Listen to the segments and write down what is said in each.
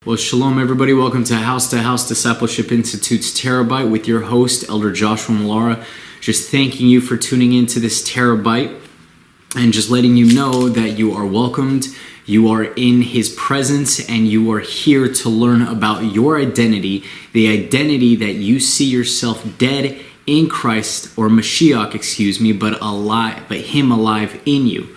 Well, shalom, everybody. Welcome to House Discipleship Institute's TerrorBite with your host, Elder Joshua Malara. Just thanking you for tuning into this TerrorBite and just letting you know that you are welcomed, you are in His presence, and you are here to learn about your identity, the identity that you see yourself dead in Christ, or Mashiach, but alive, but Him alive in you.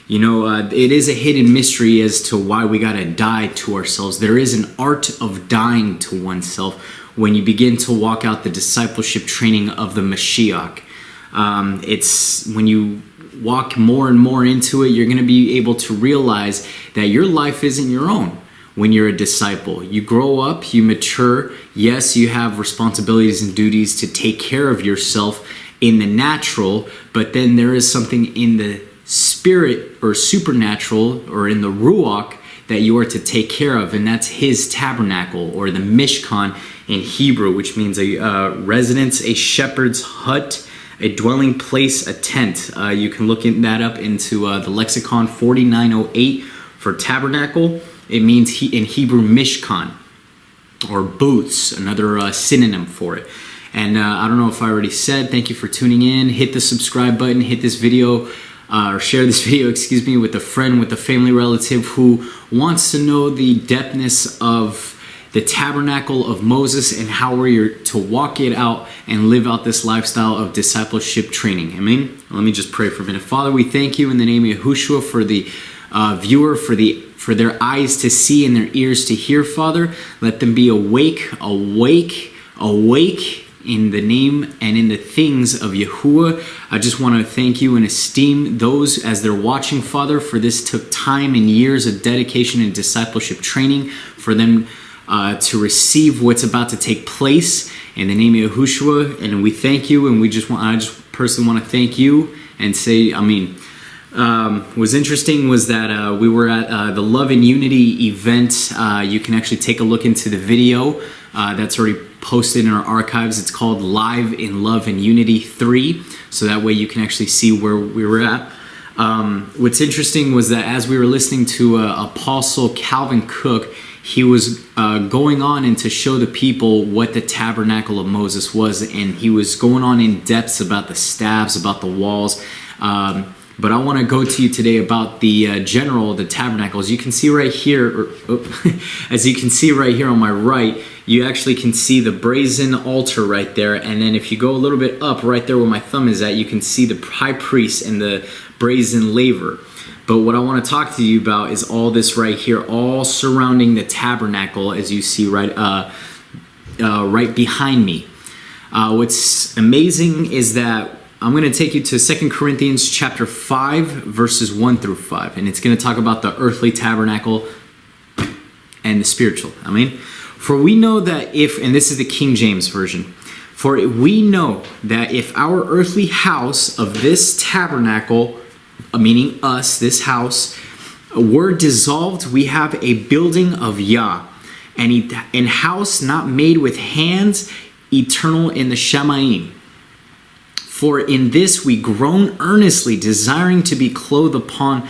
You know, it is a hidden mystery as to why we gotta die to ourselves. There is an art of dying to oneself when you begin to walk out the discipleship training of the Mashiach. It's when you walk more and more into it, you're gonna be able to realize that your life isn't your own. When you're a disciple, you grow up, you mature. Yes, you have responsibilities and duties to take care of yourself in the natural, but then there is something in the spirit or supernatural or in the Ruach that you are to take care of, and that's His tabernacle, or the Mishkan in Hebrew, which means a residence, a shepherd's hut, a dwelling place, a tent. You can look that up into the lexicon 4908 for tabernacle. It means in Hebrew Mishkan, or booths, another synonym for it. And I don't know if I already said, thank you for tuning in. Hit the subscribe button, hit this video, or share this video, with a friend, with a family relative who wants to know the depthness of the tabernacle of Moses and how we're to walk it out and live out this lifestyle of discipleship training. Amen. Let me just pray for a minute. Father, we thank you in the name of Yahuah for the viewer, for their eyes to see and their ears to hear, Father. Let them be awake in the name and in the things of Yahuah. I just want to thank you and esteem those as they're watching, Father, for this took time and years of dedication and discipleship training for them to receive what's about to take place in the name of Yahushua. And we thank you, and I just personally want to thank you and say, what's interesting was that we were at the Love and Unity event. You can actually take a look into the video that's already posted in our archives. It's called Live in Love and Unity 3, so that way you can actually see where we were at. What's interesting was that as we were listening to Apostle Calvin Cook, he was going on and to show the people what the tabernacle of Moses was, and he was going on in depths about the staves, about the walls. But I want to go to you today about the the tabernacle. As you can see right here, as you can see right here on my right, you actually can see the brazen altar right there. And then if you go a little bit up right there where my thumb is at, you can see the high priest and the brazen laver. But what I want to talk to you about is all this right here, all surrounding the tabernacle, as you see right behind me. What's amazing is that I'm going to take you to 2 Corinthians chapter 5, verses 1 through 5. And it's going to talk about the earthly tabernacle and the spiritual. For we know that and this is the King James Version, for we know that if our earthly house of this tabernacle, meaning us, this house, were dissolved, we have a building of Yah, and house not made with hands, eternal in the Shamayim. For in this we groan earnestly, desiring to be clothed upon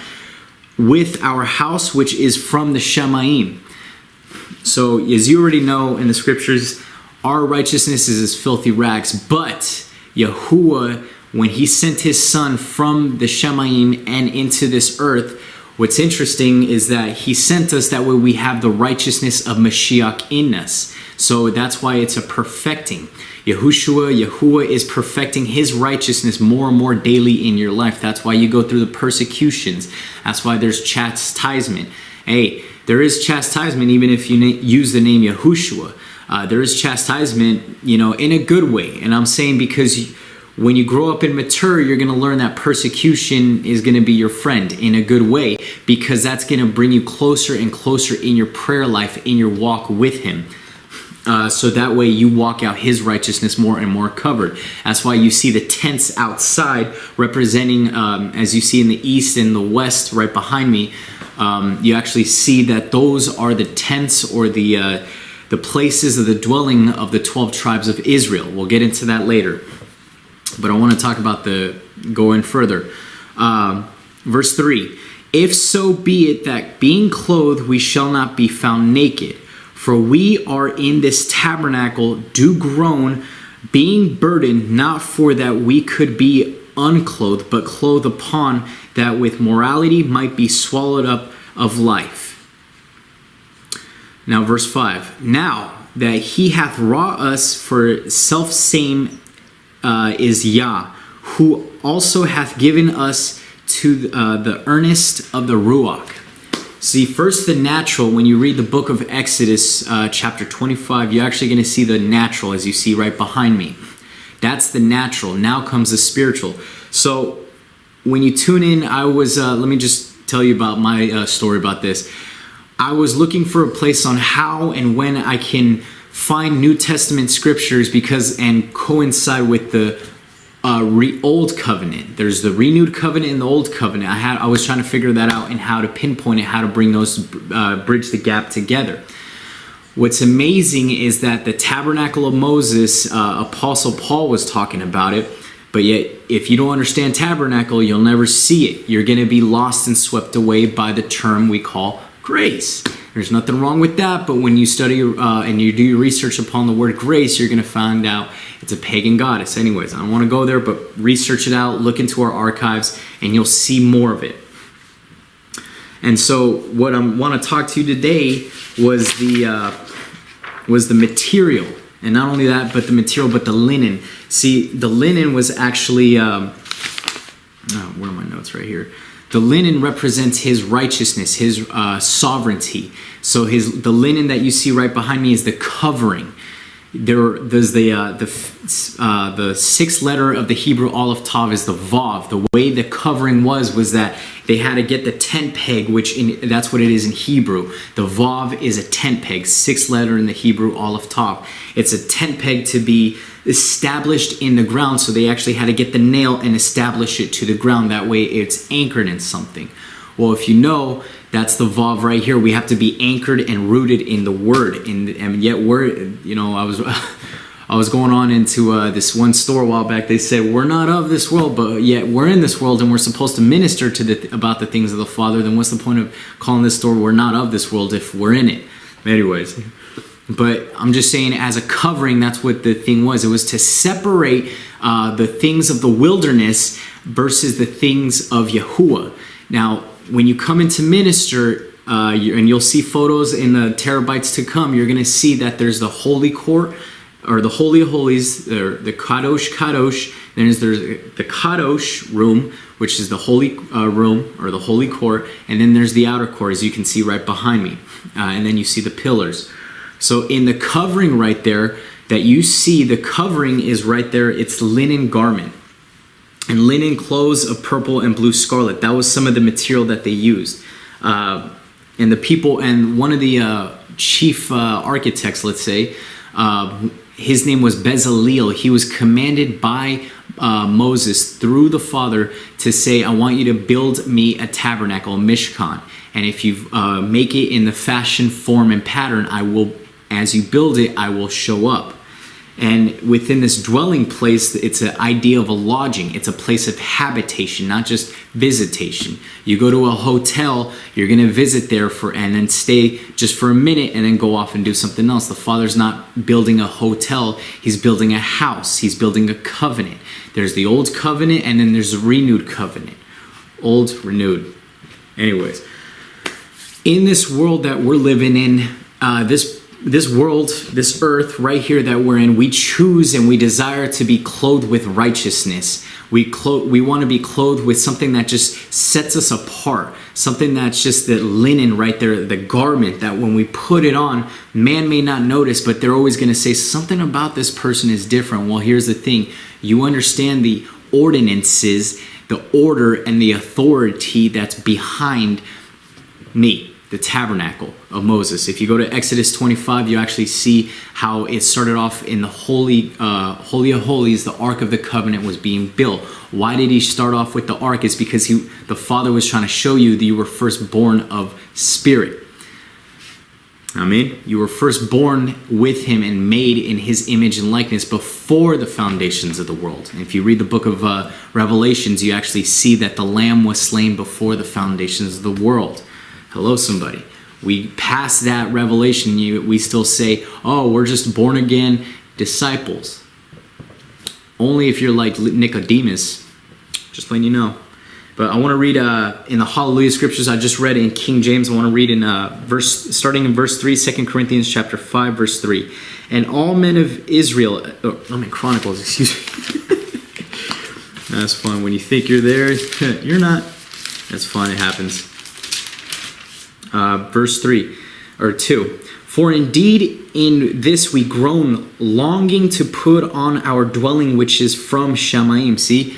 with our house which is from the Shamayim. So, as you already know in the scriptures, our righteousness is as filthy rags. But Yahuah, when He sent His Son from the Shamayim and into this earth, what's interesting is that He sent us that way we have the righteousness of Mashiach in us. So that's why it's a perfecting. Yahuah is perfecting His righteousness more and more daily in your life. That's why you go through the persecutions. That's why there's chastisement. Hey, there is chastisement even if you use the name Yahushua. There is chastisement, in a good way. And I'm saying because when you grow up and mature, you're going to learn that persecution is going to be your friend in a good way, because that's going to bring you closer and closer in your prayer life, in your walk with Him. So that way you walk out His righteousness more and more covered. That's why you see the tents outside representing, as you see in the east and the west right behind me, you actually see that those are the tents or the places of the dwelling of the 12 tribes of Israel. We'll get into that later. But I want to talk about go in further. Verse 3, if so be it that being clothed we shall not be found naked. For we are in this tabernacle, do groan, being burdened, not for that we could be unclothed, but clothed upon, that with morality might be swallowed up of life. Now verse 5. Now that he hath wrought us for self-same is Yah, who also hath given us to the earnest of the Ruach. See, first the natural, when you read the book of Exodus, chapter 25, you're actually going to see the natural, as you see right behind me. That's the natural. Now comes the spiritual. So when you tune in, I was, let me just tell you about my story about this. I was looking for a place on how and when I can find New Testament scriptures and coincide with the Old Covenant. There's the renewed covenant and the Old Covenant. I was trying to figure that out and how to pinpoint it, how to bring those, bridge the gap together. What's amazing is that the tabernacle of Moses, Apostle Paul was talking about it, but yet if you don't understand tabernacle, you'll never see it. You're going to be lost and swept away by the term we call grace. There's nothing wrong with that, but when you study and you do your research upon the word grace, you're going to find out it's a pagan goddess. Anyways, I don't want to go there, but research it out, look into our archives, and you'll see more of it. And so what I want to talk to you today was the material. And not only that, but the material, but the linen. See, the linen was actually, where are my notes right here? The linen represents his righteousness, his sovereignty. So the linen that you see right behind me is the covering. There's the sixth letter of the Hebrew Aleph Tav is the Vav. The way the covering was that they had to get the tent peg, that's what it is in Hebrew. The Vav is a tent peg, sixth letter in the Hebrew Aleph Tav. It's a tent peg to be established in the ground, so they actually had to get the nail and establish it to the ground. That way it's anchored in something. Well, if you know, that's the Vav right here. We have to be anchored and rooted in the Word. And yet I was going on into this one store a while back. They said, we're not of this world, but yet we're in this world and we're supposed to minister about the things of the Father. Then what's the point of calling this store we're not of this world if we're in it? Anyways, but I'm just saying as a covering, that's what the thing was. It was to separate the things of the wilderness versus the things of Yahuah. Now, when you come into minister, and you'll see photos in the TerrorBites to come, you're going to see that there's the Holy Court, or the Holy of Holies, the Kadosh Kadosh. Then there's the Kadosh room, which is the Holy room, or the Holy Court. And then there's the outer court, as you can see right behind me. And then you see the pillars. So in the covering right there, that you see, the covering is right there. It's linen garment. And linen clothes of purple and blue scarlet. That was some of the material that they used. And the people, and one of the chief architects, let's say, his name was Bezalel. He was commanded by Moses through the Father to say, I want you to build me a tabernacle, a mishkan. And if you make it in the fashion, form, and pattern, I will, as you build it, I will show up. And within this dwelling place, it's an idea of a lodging. It's a place of habitation, not just visitation. You go to a hotel, you're going to visit there and then stay just for a minute and then go off and do something else. The Father's not building a hotel. He's building a house. He's building a covenant. There's the old covenant and then there's a renewed covenant. Old, renewed. Anyways, in this world that we're living in, this world, this earth right here that we're in, we choose and we desire to be clothed with righteousness. We want to be clothed with something that just sets us apart, something that's just the linen right there, the garment that when we put it on, man may not notice, but they're always going to say something about this person is different. Well, here's the thing. You understand the ordinances, the order, and the authority that's behind me. The tabernacle of Moses. If you go to Exodus 25, you actually see how it started off in the Holy of Holies. The Ark of the Covenant was being built. Why did he start off with the Ark? It's because the Father was trying to show you that you were first born of spirit. I mean, you were first born with him and made in his image and likeness before the foundations of the world. And if you read the book of Revelations, you actually see that the Lamb was slain before the foundations of the world. Hello, somebody. We pass that revelation. We still say, oh, we're just born again disciples. Only if you're like Nicodemus. Just letting you know. But I want to read in the Hallelujah scriptures I just read in King James. I want to read in starting in verse 3, 2 Corinthians chapter 5, verse 3. And all men of Israel, Chronicles, excuse me. That's fun. When you think you're there, you're not. That's fine. It happens. Verse 3 or 2. For indeed in this we groan, longing to put on our dwelling which is from Shamayim. See,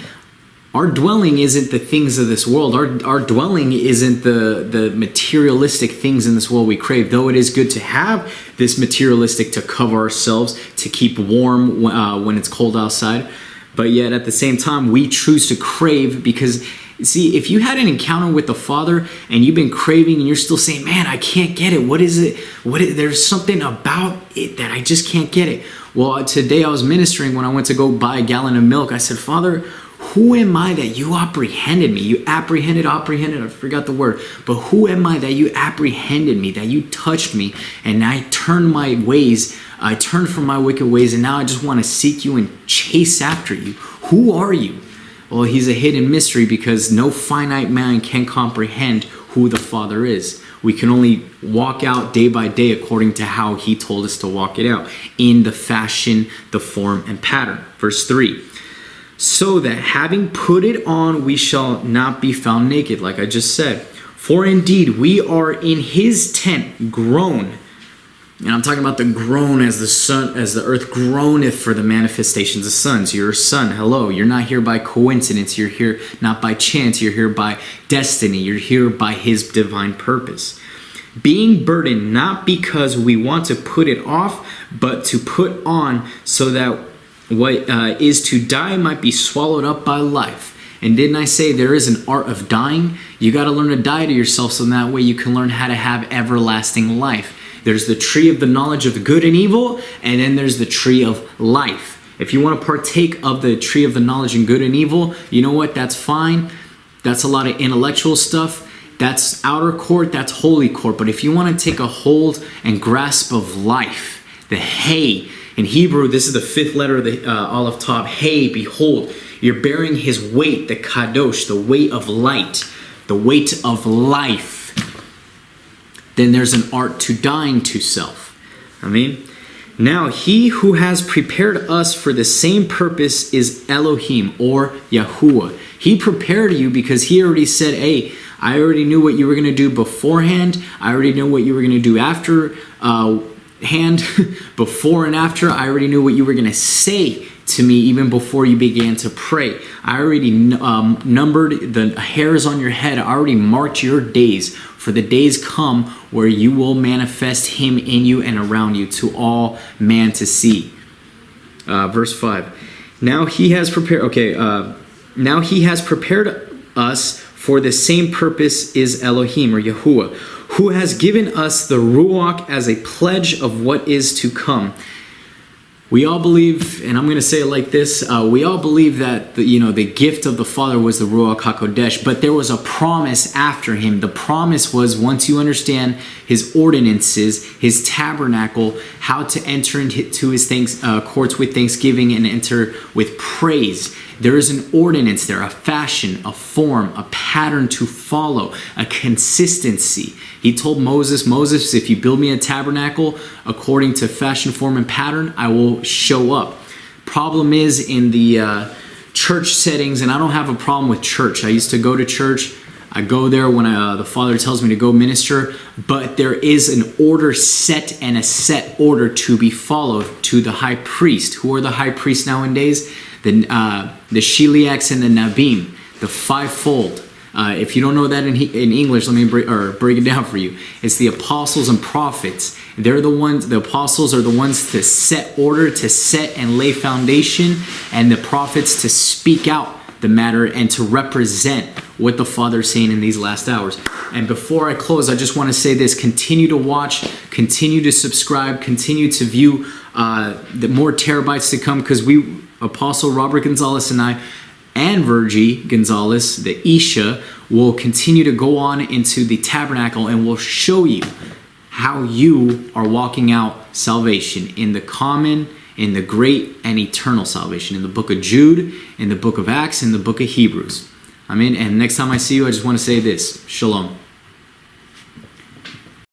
our dwelling isn't the things of this world. Our dwelling isn't the materialistic things in this world we crave. Though it is good to have this materialistic to cover ourselves, to keep warm when it's cold outside. But yet at the same time, we choose to crave because, see, if you had an encounter with the Father and you've been craving and you're still saying, man, I can't get it. What is it? There's something about it that I just can't get it. Well, today I was ministering when I went to go buy a gallon of milk. I said, Father, who am I that you apprehended me? You apprehended, I forgot the word. But who am I that you apprehended me, that you touched me, and I turned my ways, I turned from my wicked ways, and now I just want to seek you and chase after you. Who are you? Well, he's a hidden mystery because no finite man can comprehend who the Father is. We can only walk out day by day according to how he told us to walk it out in the fashion, the form, and pattern. Verse 3. So that having put it on, we shall not be found naked, like I just said. For indeed, we are in his tent groan. And I'm talking about the groan as the sun, as the earth groaneth for the manifestations of sons. You're a son. Hello. You're not here by coincidence. You're here not by chance. You're here by destiny. You're here by his divine purpose. Being burdened, not because we want to put it off, but to put on, so that what is to die might be swallowed up by life. And didn't I say there is an art of dying? You got to learn to die to yourself so that way you can learn how to have everlasting life. There's the tree of the knowledge of good and evil, and then there's the tree of life. If you want to partake of the tree of the knowledge of good and evil, you know what? That's fine. That's a lot of intellectual stuff. That's outer court. That's holy court. But if you want to take a hold and grasp of life, the hay, in Hebrew, this is the fifth letter of the Aleph Tav. Hey, behold, you're bearing his weight, the kadosh, the weight of light, the weight of life. Then there's an art to dying to self. Now he who has prepared us for the same purpose is Elohim, or Yahuah. He prepared you because he already said, hey, I already knew what you were going to do beforehand. I already know what you were going to do after before and after. I already knew what you were going to say to me even before you began to pray. I already numbered the hairs on your head. I already marked your days, for the days come where you will manifest him in you and around you to all man to see. Verse 5. Now he has prepared us for the same purpose is Elohim, or Yahuah, who has given us the Ruach as a pledge of what is to come. We all believe, and I'm going to say it like this, we all believe that the gift of the Father was the Ruach HaKodesh, but there was a promise after him. The promise was, once you understand his ordinances, his tabernacle, how to enter into his courts with thanksgiving and enter with praise. There is an ordinance there, a fashion, a form, a pattern to follow, a consistency. He told Moses, if you build me a tabernacle according to fashion, form, and pattern, I will show up. Problem is in the church settings, and I don't have a problem with church. I used to go to church. I go there when the Father tells me to go minister, but there is an order set and a set order to be followed to the high priest. Who are the high priests nowadays? The Shiliachs and the Nabim, the fivefold. If you don't know that in English, let me break it down for you. It's the apostles and prophets. They're the ones. The apostles are the ones to set order, to set and lay foundation, and the prophets to speak out the matter and to represent what the Father is saying in these last hours. And before I close, I just want to say this: continue to watch, continue to subscribe, continue to view the more TerrorBites to come, because Apostle Robert Gonzalez and I, and Virgie Gonzalez, the Isha, will continue to go on into the tabernacle and will show you how you are walking out salvation in the common, in the great, and eternal salvation in the book of Jude, in the book of Acts, in the book of Hebrews. Amen. And next time I see you, I just want to say this. Shalom.